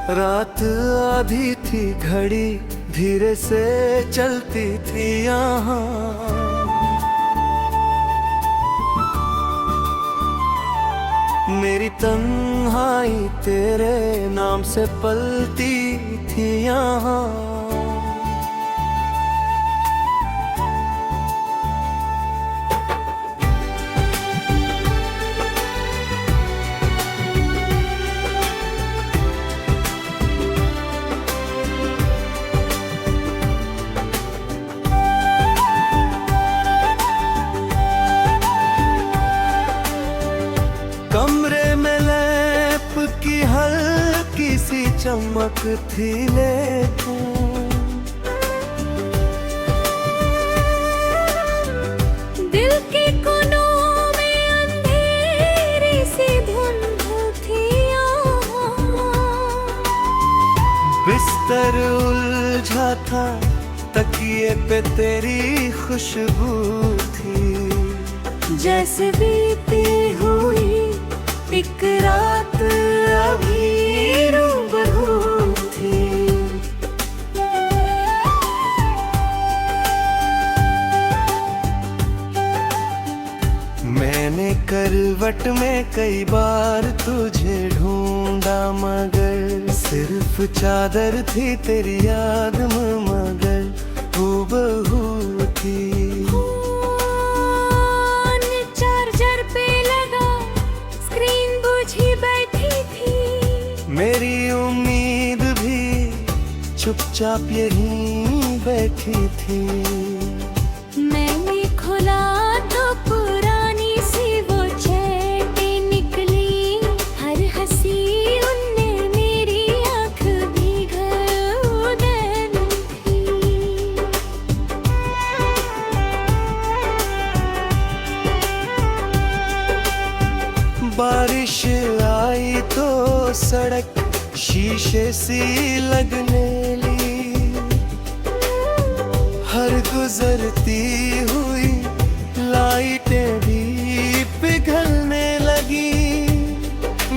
रात आधी थी, घड़ी धीरे से चलती थी यहाँ। मेरी तन्हाई तेरे नाम से पलती थी यहाँ। कमरे में लैंप की हल्की सी चमक थी, लेकिन दिल के कोनों में अंधेरी सी धुंध थी यहाँ। बिस्तर उलझा था, तकिए पे तेरी खुशबू थी। जैसे बीती हुई एक रात अभी रूबरू थी। मैंने करवट में कई बार तुझे ढूंढा, मगर सिर्फ चादर थी तेरी याद में, मगर हूबहू थी। मेरी उम्मीद भी चुपचाप यहीं बैठी थी। मैंने खोला तो पुरानी सी वो चैटें निकली, हर हंसी उनने मेरी आँख भीगल थी। बारिश आई तो सड़क शीशे सी लगने ली, हर गुजरती हुई लाइटें भी पिघलने लगी।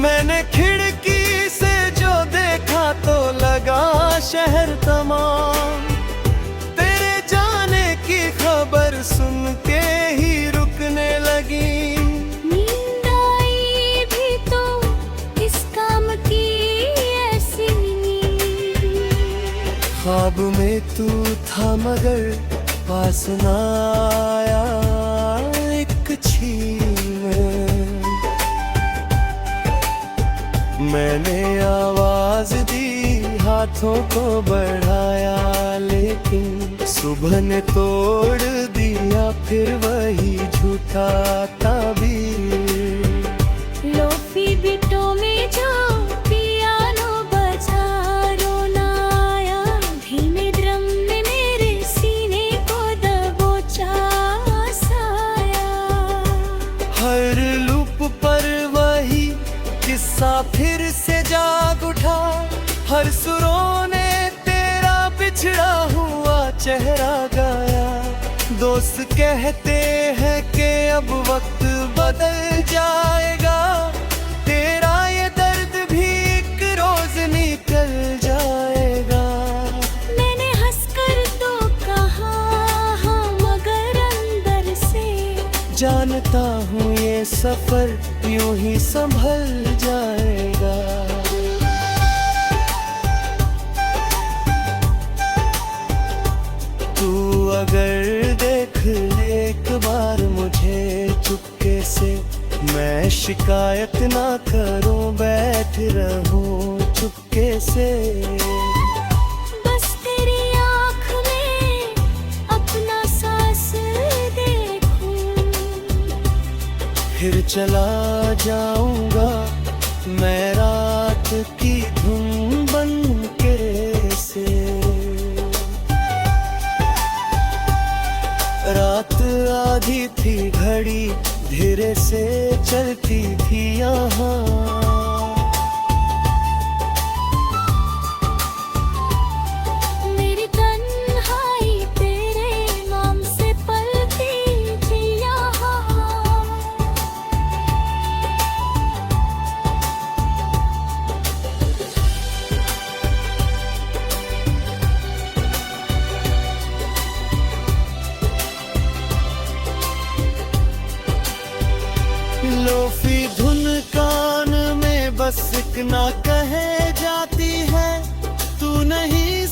मैंने खिड़की से जो देखा तो लगा शहर तमाम तेरे जाने की खबर सुन के ही रुकने लगी। ख्वाब में तू था मगर पास ना आया एक छीन में। मैंने आवाज दी, हाथों को बढ़ाया, लेकिन सुबह ने तोड़ दिया फिर वही झूठा ताबीर। लोफी बिटों में जो फिर से जाग उठा, हर सुरों ने तेरा बिछड़ा हुआ चेहरा गाया। दोस्त कहते हैं कि अब वक्त बदल जाएगा, तेरा ये दर्द भी एक रोज निकल जाएगा। मैंने हंसकर तो कहा हाँ, मगर अंदर से जानता हूँ ये सफर यूं ही संभल जाएगा। तू अगर देख ले एक बार मुझे चुपके से, मैं शिकायत ना करूं, बैठ रहूं चुपके से। बस तेरी आँख में अपना सांस देखूं, फिर चला जाऊंगा मैं रात की धुन बन के से। रात आधी थी, घड़ी धीरे से चलती थी यहाँ। इतना कहे जाती है तू नहीं